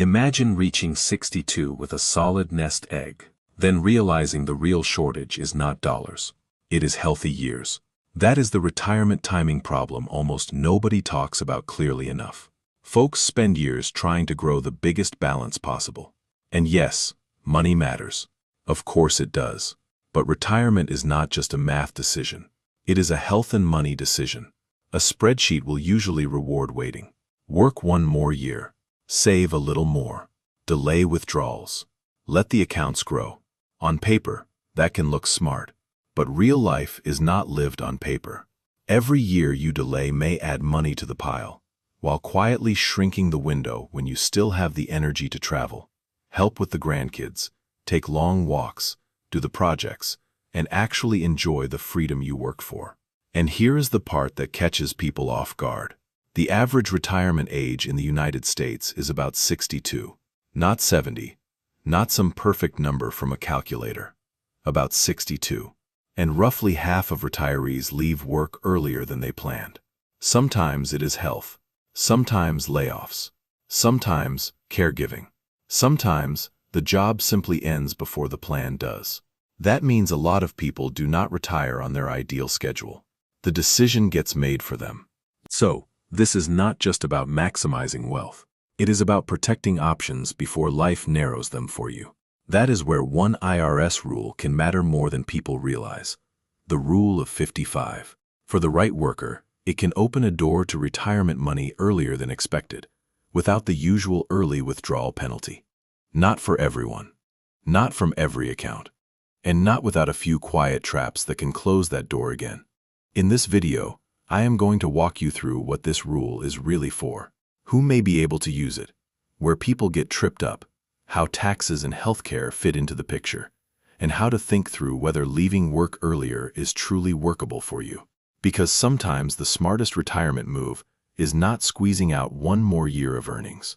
Imagine reaching 62 with a solid nest egg, then realizing the real shortage is not dollars. It is healthy years. That is the retirement timing problem almost nobody talks about clearly enough. Folks spend years trying to grow the biggest balance possible. And yes, money matters. Of course it does. But retirement is not just a math decision. It is a health and money decision. A spreadsheet will usually reward waiting. Work one more year. Save a little more. Delay withdrawals. Let the accounts grow. On paper, that can look smart. But real life is not lived on paper. Every year you delay may add money to the pile, while quietly shrinking the window when you still have the energy to travel, help with the grandkids, take long walks, do the projects, and actually enjoy the freedom you work for. And here is the part that catches people off guard. The average retirement age in the United States is about 62. Not 70. Not some perfect number from a calculator. About 62. And roughly half of retirees leave work earlier than they planned. Sometimes it is health. Sometimes layoffs. Sometimes caregiving. Sometimes the job simply ends before the plan does. That means a lot of people do not retire on their ideal schedule. The decision gets made for them. So, this is not just about maximizing wealth. It is about protecting options before life narrows them for you. That is where one IRS rule can matter more than people realize. The rule of 55. For the right worker, it can open a door to retirement money earlier than expected, without the usual early withdrawal penalty. Not for everyone. Not from every account. And not without a few quiet traps that can close that door again. In this video, I am going to walk you through what this rule is really for, who may be able to use it, where people get tripped up, how taxes and healthcare fit into the picture, and how to think through whether leaving work earlier is truly workable for you. Because sometimes the smartest retirement move is not squeezing out one more year of earnings.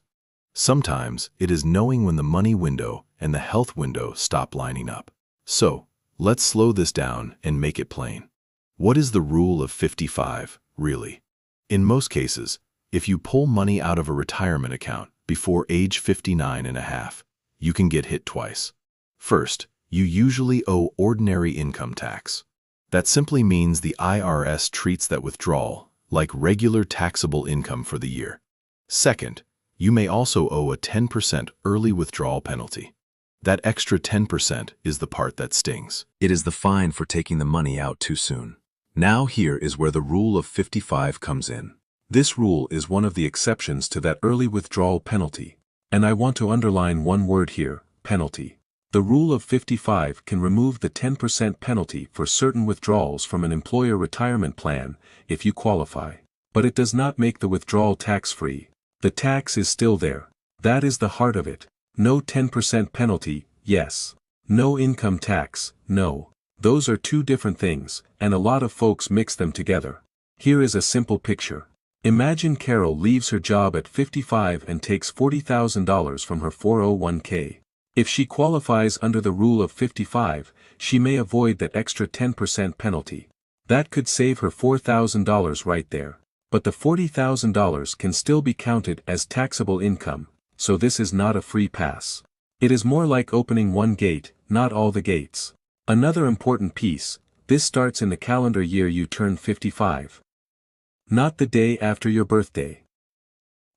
Sometimes it is knowing when the money window and the health window stop lining up. So, let's slow this down and make it plain. What is the rule of 55, really? In most cases, if you pull money out of a retirement account before age 59 and a half, you can get hit twice. First, you usually owe ordinary income tax. That simply means the IRS treats that withdrawal like regular taxable income for the year. Second, you may also owe a 10% early withdrawal penalty. That extra 10% is the part that stings. It is the fine for taking the money out too soon. Now here is where the rule of 55 comes in. This rule is one of the exceptions to that early withdrawal penalty. And I want to underline one word here, penalty. The rule of 55 can remove the 10% penalty for certain withdrawals from an employer retirement plan if you qualify. But it does not make the withdrawal tax-free. The tax is still there. That is the heart of it. No 10% penalty, yes. No income tax, no. Those are two different things, and a lot of folks mix them together. Here is a simple picture. Imagine Carol leaves her job at 55 and takes $40,000 from her 401k. If she qualifies under the rule of 55, she may avoid that extra 10% penalty. That could save her $4,000 right there. But the $40,000 can still be counted as taxable income, so this is not a free pass. It is more like opening one gate, not all the gates. Another important piece, this starts in the calendar year you turn 55. Not the day after your birthday.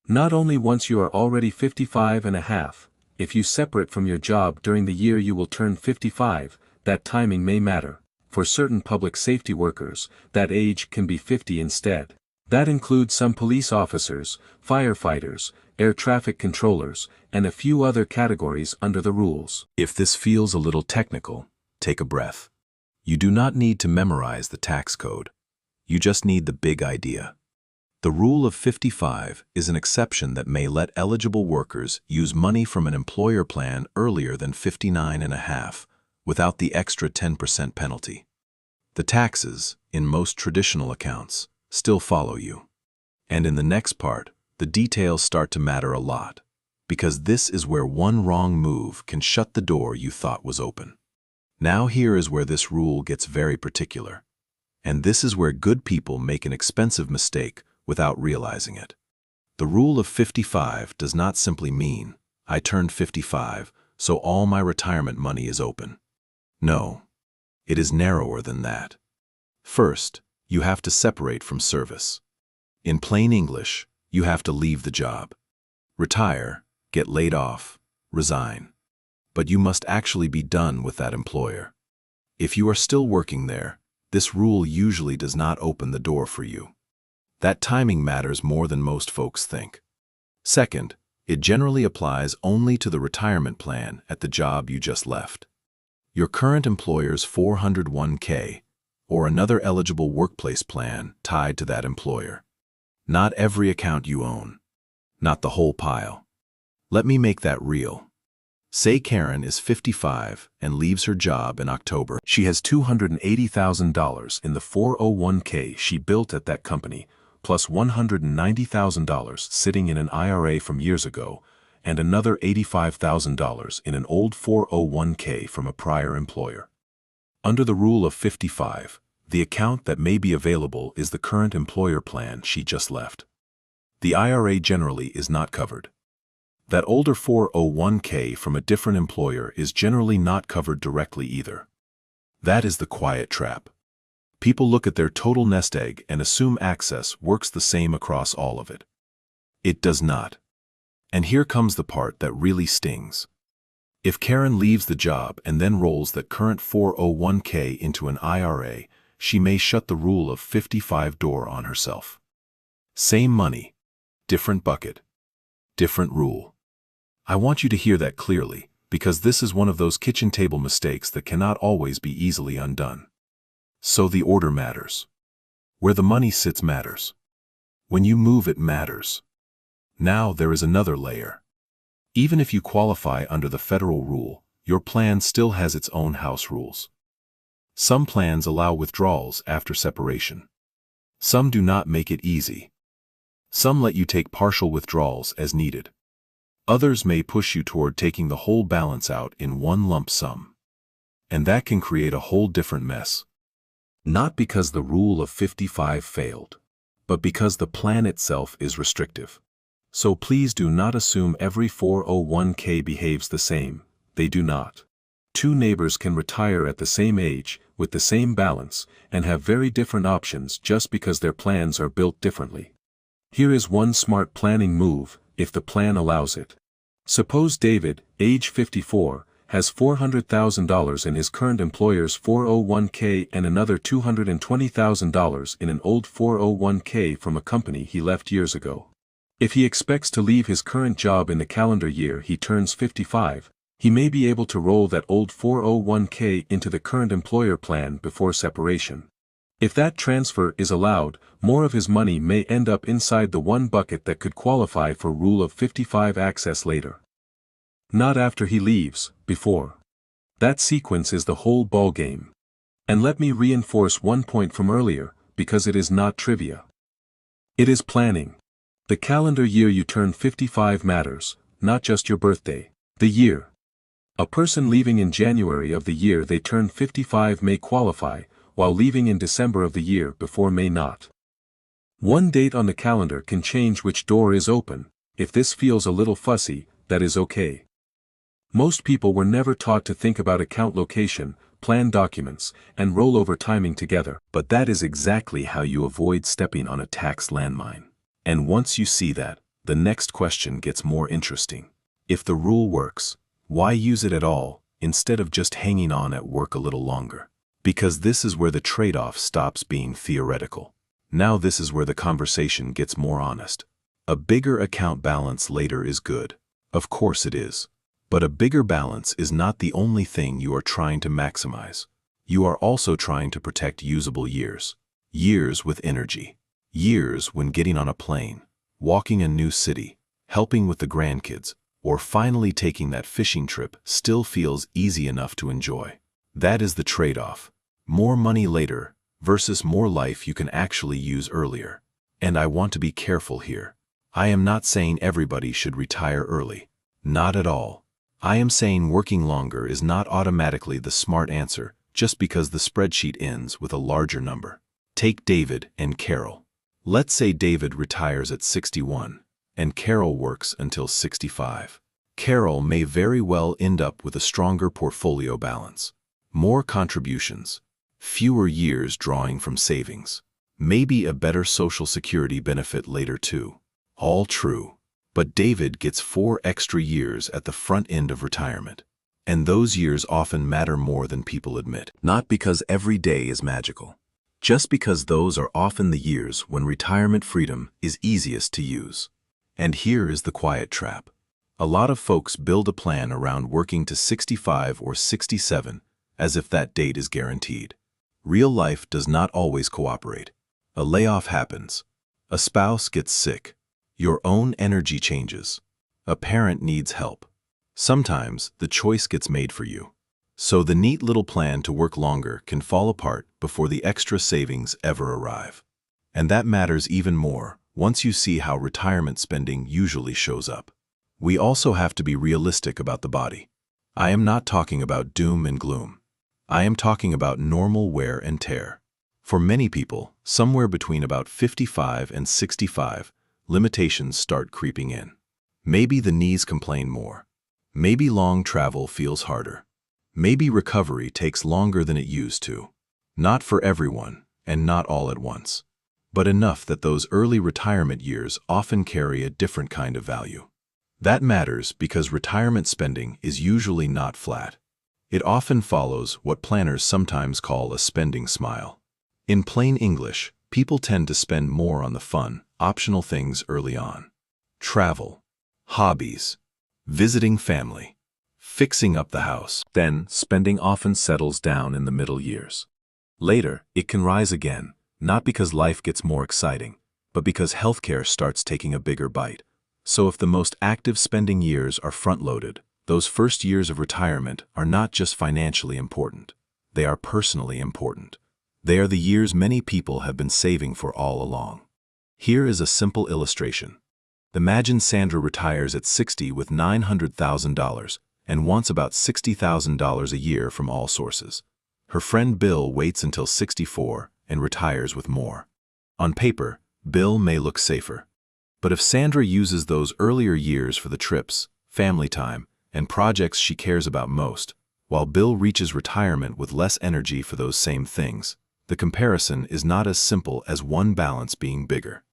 Not only once you are already 55 and a half, if you separate from your job during the year you will turn 55, that timing may matter. For certain public safety workers, that age can be 50 instead. That includes some police officers, firefighters, air traffic controllers, and a few other categories under the rules. If this feels a little technical, take a breath. You do not need to memorize the tax code. You just need the big idea. The rule of 55 is an exception that may let eligible workers use money from an employer plan earlier than 59 and a half, without the extra 10% penalty. The taxes, in most traditional accounts, still follow you. And in the next part, the details start to matter a lot, because this is where one wrong move can shut the door you thought was open. Now here is where this rule gets very particular. And this is where good people make an expensive mistake without realizing it. The rule of 55 does not simply mean I turned 55, so all my retirement money is open. No, it is narrower than that. First, you have to separate from service. In plain English, you have to leave the job. Retire, get laid off, resign. But you must actually be done with that employer. If you are still working there, this rule usually does not open the door for you. That timing matters more than most folks think. Second, it generally applies only to the retirement plan at the job you just left. Your current employer's 401k or another eligible workplace plan tied to that employer. Not every account you own. Not the whole pile. Let me make that real. Say Karen is 55 and leaves her job in October. She has $280,000 in the 401k she built at that company, plus $190,000 sitting in an IRA from years ago, and another $85,000 in an old 401k from a prior employer. Under the rule of 55, the account that may be available is the current employer plan she just left. The IRA generally is not covered. That older 401k from a different employer is generally not covered directly either. That is the quiet trap. People look at their total nest egg and assume access works the same across all of it. It does not. And here comes the part that really stings. If Karen leaves the job and then rolls that current 401k into an IRA, she may shut the rule of 55 door on herself. Same money, different bucket, different rule. I want you to hear that clearly, because this is one of those kitchen table mistakes that cannot always be easily undone. So the order matters. Where the money sits matters. When you move it matters. Now there is another layer. Even if you qualify under the federal rule, your plan still has its own house rules. Some plans allow withdrawals after separation. Some do not make it easy. Some let you take partial withdrawals as needed. Others may push you toward taking the whole balance out in one lump sum. And that can create a whole different mess. Not because the rule of 55 failed, but because the plan itself is restrictive. So please do not assume every 401k behaves the same. They do not. Two neighbors can retire at the same age, with the same balance, and have very different options just because their plans are built differently. Here is one smart planning move, if the plan allows it. Suppose David, age 54, has $400,000 in his current employer's 401k and another $220,000 in an old 401k from a company he left years ago. If he expects to leave his current job in the calendar year he turns 55, he may be able to roll that old 401k into the current employer plan before separation. If that transfer is allowed, more of his money may end up inside the one bucket that could qualify for Rule of 55 access later. Not after he leaves, before. That sequence is the whole ballgame. And let me reinforce one point from earlier, because it is not trivia. It is planning. The calendar year you turn 55 matters, not just your birthday. The year. A person leaving in January of the year they turn 55 may qualify, while leaving in December of the year before may not. One date on the calendar can change which door is open. If this feels a little fussy, that is okay. Most people were never taught to think about account location, plan documents, and rollover timing together, but that is exactly how you avoid stepping on a tax landmine. And once you see that, the next question gets more interesting. If the rule works, why use it at all, instead of just hanging on at work a little longer? Because this is where the trade-off stops being theoretical. Now this is where the conversation gets more honest. A bigger account balance later is good. Of course it is. But a bigger balance is not the only thing you are trying to maximize. You are also trying to protect usable years. Years with energy. Years when getting on a plane, walking a new city, helping with the grandkids, or finally taking that fishing trip still feels easy enough to enjoy. That is the trade-off. More money later versus more life you can actually use earlier. And I want to be careful here. I am not saying everybody should retire early. Not at all. I am saying working longer is not automatically the smart answer just because the spreadsheet ends with a larger number. Take David and Carol. Let's say David retires at 61, and Carol works until 65. Carol may very well end up with a stronger portfolio balance, more contributions, fewer years drawing from savings, maybe a better Social Security benefit later too. All true. But David gets 4 extra years at the front end of retirement. And those years often matter more than people admit. Not because every day is magical, just because those are often the years when retirement freedom is easiest to use. And here is the quiet trap. A lot of folks build a plan around working to 65 or 67 as if that date is guaranteed. Real life does not always cooperate. A layoff happens. A spouse gets sick. Your own energy changes. A parent needs help. Sometimes the choice gets made for you. So the neat little plan to work longer can fall apart before the extra savings ever arrive. And that matters even more once you see how retirement spending usually shows up. We also have to be realistic about the body. I am not talking about doom and gloom. I am talking about normal wear and tear. For many people, somewhere between about 55 and 65, limitations start creeping in. Maybe the knees complain more. Maybe long travel feels harder. Maybe recovery takes longer than it used to. Not for everyone, and not all at once. But enough that those early retirement years often carry a different kind of value. That matters because retirement spending is usually not flat. It often follows what planners sometimes call a spending smile. In plain English, people tend to spend more on the fun, optional things early on. Travel, hobbies, visiting family, fixing up the house. Then, spending often settles down in the middle years. Later, it can rise again, not because life gets more exciting, but because healthcare starts taking a bigger bite. So if the most active spending years are front-loaded, those first years of retirement are not just financially important. They are personally important. They are the years many people have been saving for all along. Here is a simple illustration. Imagine Sandra retires at 60 with $900,000 and wants about $60,000 a year from all sources. Her friend Bill waits until 64 and retires with more. On paper, Bill may look safer. But if Sandra uses those earlier years for the trips, family time, and projects she cares about most, while Bill reaches retirement with less energy for those same things, the comparison is not as simple as one balance being bigger.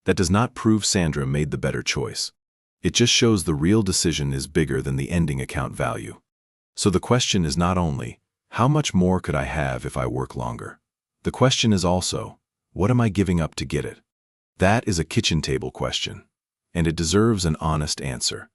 That does not prove Sandra made the better choice. It just shows the real decision is bigger than the ending account value. So the question is not only, how much more could I have if I work longer? The question is also, what am I giving up to get it? That is a kitchen table question, and it deserves an honest answer.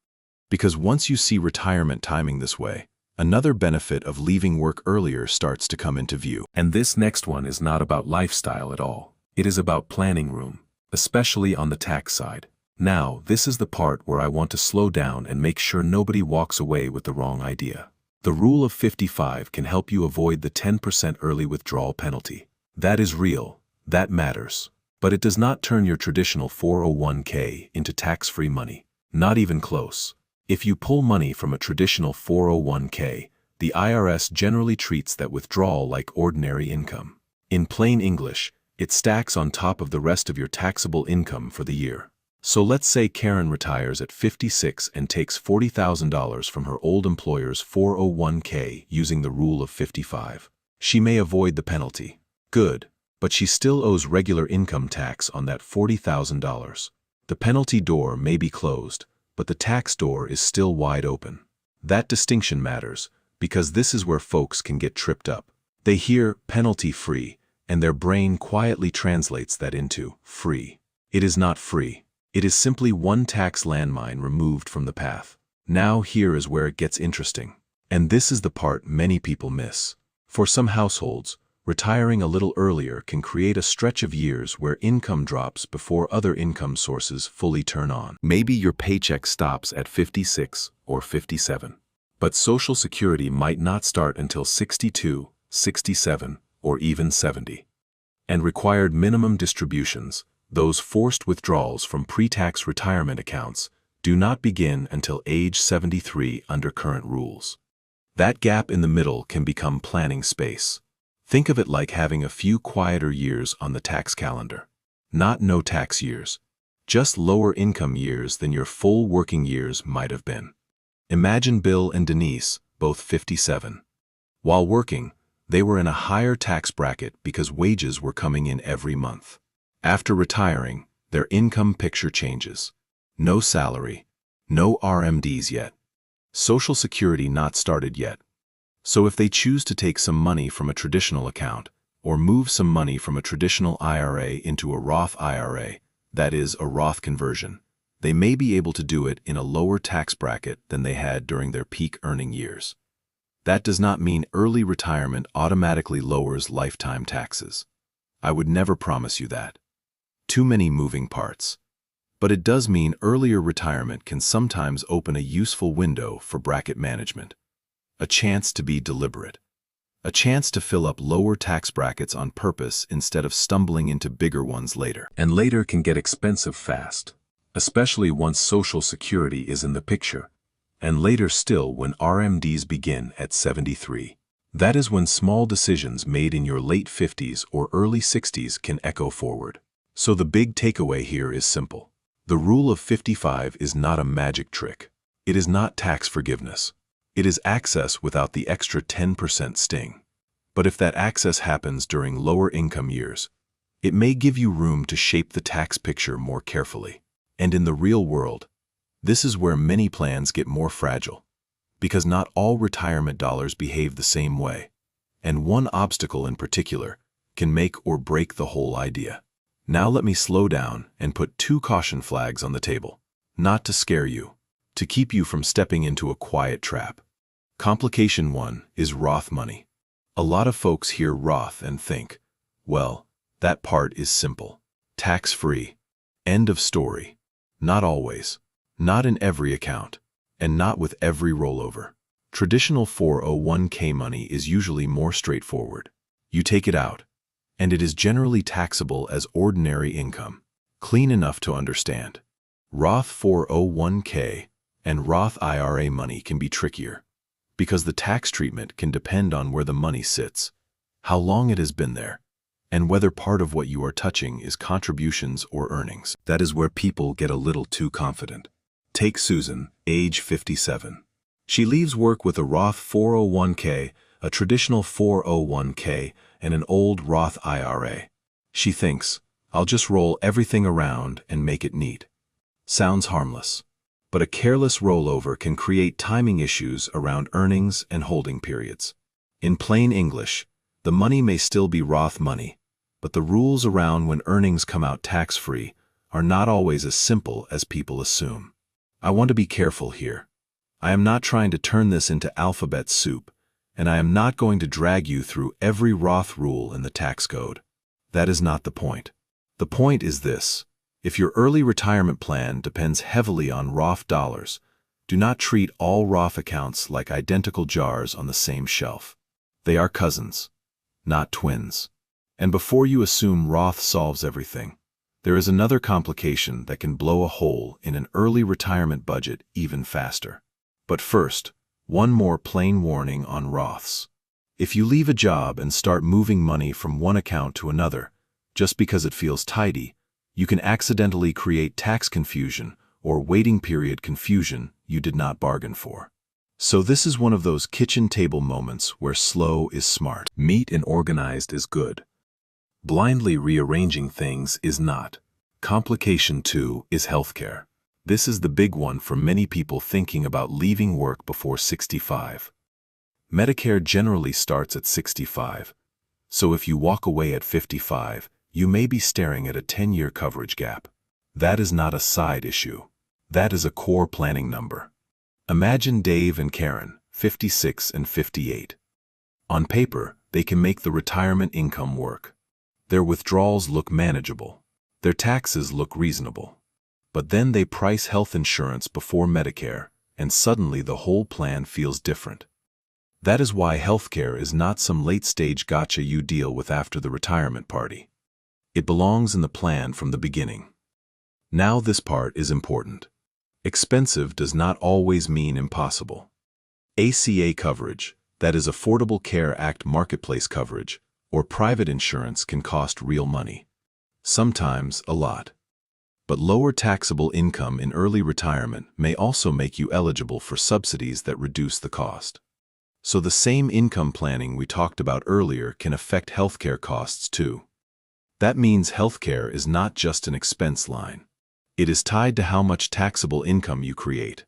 Because once you see retirement timing this way, another benefit of leaving work earlier starts to come into view. And this next one is not about lifestyle at all. It is about planning room, especially on the tax side. Now, this is the part where I want to slow down and make sure nobody walks away with the wrong idea. The rule of 55 can help you avoid the 10% early withdrawal penalty. That is real. That matters. But it does not turn your traditional 401k into tax-free money. Not even close. If you pull money from a traditional 401k, the IRS generally treats that withdrawal like ordinary income. In plain English, it stacks on top of the rest of your taxable income for the year. So let's say Karen retires at 56 and takes $40,000 from her old employer's 401k using the rule of 55. She may avoid the penalty. Good. But she still owes regular income tax on that $40,000. The penalty door may be closed, but the tax door is still wide open. That distinction matters, because this is where folks can get tripped up. They hear penalty-free, and their brain quietly translates that into free. It is not free. It is simply one tax landmine removed from the path. Now here is where it gets interesting. And this is the part many people miss. For some households, retiring a little earlier can create a stretch of years where income drops before other income sources fully turn on. Maybe your paycheck stops at 56 or 57. But Social Security might not start until 62, 67, or even 70. And required minimum distributions, those forced withdrawals from pre-tax retirement accounts, do not begin until age 73 under current rules. That gap in the middle can become planning space. Think of it like having a few quieter years on the tax calendar. Not no tax years, just lower income years than your full working years might have been. Imagine Bill and Denise, both 57. While working, they were in a higher tax bracket because wages were coming in every month. After retiring, their income picture changes. No salary, no RMDs yet. Social Security not started yet. So if they choose to take some money from a traditional account, or move some money from a traditional IRA into a Roth IRA, that is, a Roth conversion, they may be able to do it in a lower tax bracket than they had during their peak earning years. That does not mean early retirement automatically lowers lifetime taxes. I would never promise you that. Too many moving parts. But it does mean earlier retirement can sometimes open a useful window for bracket management. A chance to be deliberate. A chance to fill up lower tax brackets on purpose instead of stumbling into bigger ones later. And later can get expensive fast, especially once Social Security is in the picture, and later still when RMDs begin at 73. That is when small decisions made in your late 50s or early 60s can echo forward. So the big takeaway here is simple. The rule of 55 is not a magic trick. It is not tax forgiveness. It is access without the extra 10% sting. But if that access happens during lower income years, it may give you room to shape the tax picture more carefully. And in the real world, this is where many plans get more fragile, because not all retirement dollars behave the same way, and one obstacle in particular can make or break the whole idea. Now let me slow down and put 2 caution flags on the table, not to scare you, to keep you from stepping into a quiet trap. Complication 1 is Roth money. A lot of folks hear Roth and think, well, that part is simple. Tax-free. End of story. Not always. Not in every account. And not with every rollover. Traditional 401k money is usually more straightforward. You take it out, and it is generally taxable as ordinary income, clean enough to understand. Roth 401k and Roth IRA money can be trickier, because the tax treatment can depend on where the money sits, how long it has been there, and whether part of what you are touching is contributions or earnings. That is where people get a little too confident. Take Susan, age 57. She leaves work with a Roth 401k, a traditional 401k, and an old Roth IRA. She thinks, I'll just roll everything around and make it neat. Sounds harmless. But a careless rollover can create timing issues around earnings and holding periods. In plain English, the money may still be Roth money, but the rules around when earnings come out tax-free are not always as simple as people assume. I want to be careful here. I am not trying to turn this into alphabet soup, and I am not going to drag you through every Roth rule in the tax code. That is not the point. The point is this. If your early retirement plan depends heavily on Roth dollars, do not treat all Roth accounts like identical jars on the same shelf. They are cousins, not twins. And before you assume Roth solves everything, there is another complication that can blow a hole in an early retirement budget even faster. But first, one more plain warning on Roths. If you leave a job and start moving money from one account to another, just because it feels tidy, you can accidentally create tax confusion or waiting period confusion you did not bargain for. So this is one of those kitchen table moments where slow is smart. Neat and organized is good. Blindly rearranging things is not. Complication 2 is healthcare. This is the big one for many people thinking about leaving work before 65. Medicare generally starts at 65, so if you walk away at 55, you may be staring at a 10-year coverage gap. That is not a side issue. That is a core planning number. Imagine Dave and Karen, 56 and 58. On paper, they can make the retirement income work. Their withdrawals look manageable. Their taxes look reasonable. But then they price health insurance before Medicare, and suddenly the whole plan feels different. That is why healthcare is not some late-stage gotcha you deal with after the retirement party. It belongs in the plan from the beginning. Now this part is important. Expensive does not always mean impossible. ACA coverage, that is Affordable Care Act marketplace coverage, or private insurance can cost real money. Sometimes a lot. But lower taxable income in early retirement may also make you eligible for subsidies that reduce the cost. So the same income planning we talked about earlier can affect healthcare costs too. That means healthcare is not just an expense line. It is tied to how much taxable income you create.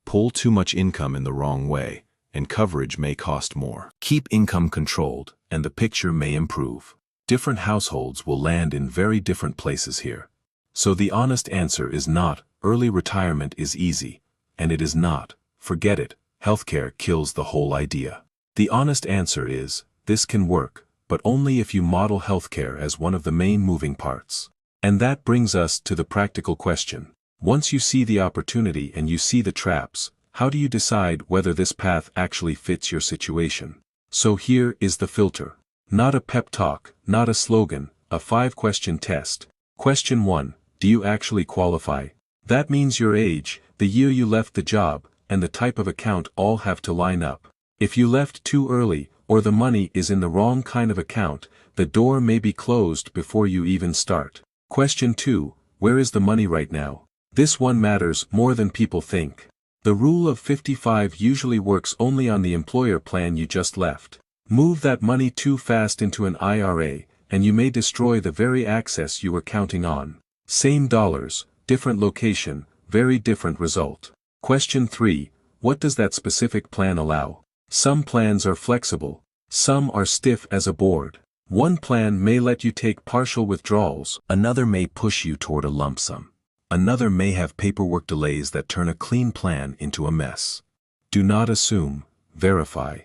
Pull too much income in the wrong way, and coverage may cost more. Keep income controlled, and the picture may improve. Different households will land in very different places here. So the honest answer is not, early retirement is easy, and it is not, forget it, healthcare kills the whole idea. The honest answer is, this can work, but only if you model healthcare as one of the main moving parts. And that brings us to the practical question. Once you see the opportunity and you see the traps, how do you decide whether this path actually fits your situation? So here is the filter. Not a pep talk, not a slogan, a 5-question test. Question 1. Do you actually qualify? That means your age, the year you left the job, and the type of account all have to line up. If you left too early, or the money is in the wrong kind of account, the door may be closed before you even start. Question 2. Where is the money right now? This one matters more than people think. The rule of 55 usually works only on the employer plan you just left. Move that money too fast into an IRA, and you may destroy the very access you were counting on. Same dollars, different location, very different result. Question 3. What does that specific plan allow? Some plans are flexible. Some are stiff as a board. One plan may let you take partial withdrawals. Another may push you toward a lump sum. Another may have paperwork delays that turn a clean plan into a mess. Do not assume, verify.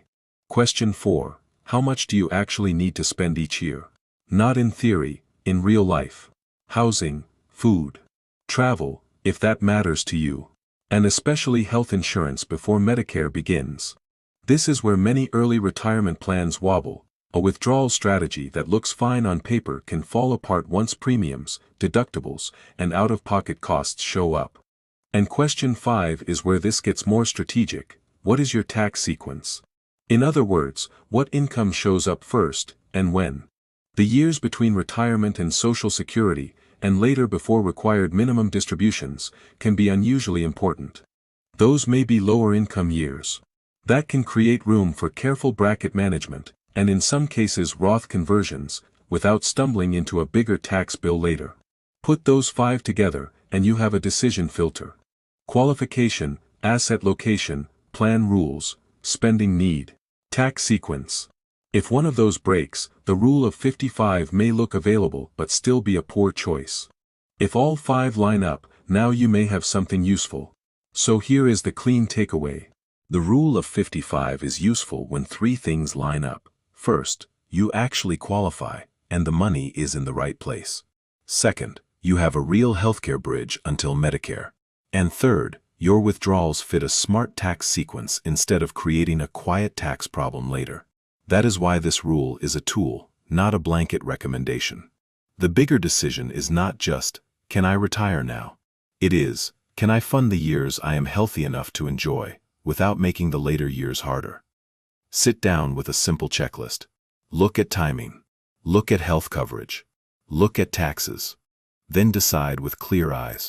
Question 4. How much do you actually need to spend each year? Not in theory, in real life. Housing, food, travel, if that matters to you. And especially health insurance before Medicare begins. This is where many early retirement plans wobble. A withdrawal strategy that looks fine on paper can fall apart once premiums, deductibles, and out-of-pocket costs show up. And question 5 is where this gets more strategic. What is your tax sequence? In other words, what income shows up first, and when? The years between retirement and Social Security, and later before required minimum distributions, can be unusually important. Those may be lower income years. That can create room for careful bracket management, and in some cases Roth conversions, without stumbling into a bigger tax bill later. Put those 5 together, and you have a decision filter. Qualification, asset location, plan rules, spending need, tax sequence. If one of those breaks, the rule of 55 may look available but still be a poor choice. If all 5 line up, now you may have something useful. So here is the clean takeaway. The rule of 55 is useful when 3 things line up. First, you actually qualify, and the money is in the right place. Second, you have a real healthcare bridge until Medicare. And third, your withdrawals fit a smart tax sequence instead of creating a quiet tax problem later. That is why this rule is a tool, not a blanket recommendation. The bigger decision is not just, can I retire now? It is, can I fund the years I am healthy enough to enjoy, without making the later years harder? Sit down with a simple checklist. Look at timing. Look at health coverage. Look at taxes. Then decide with clear eyes.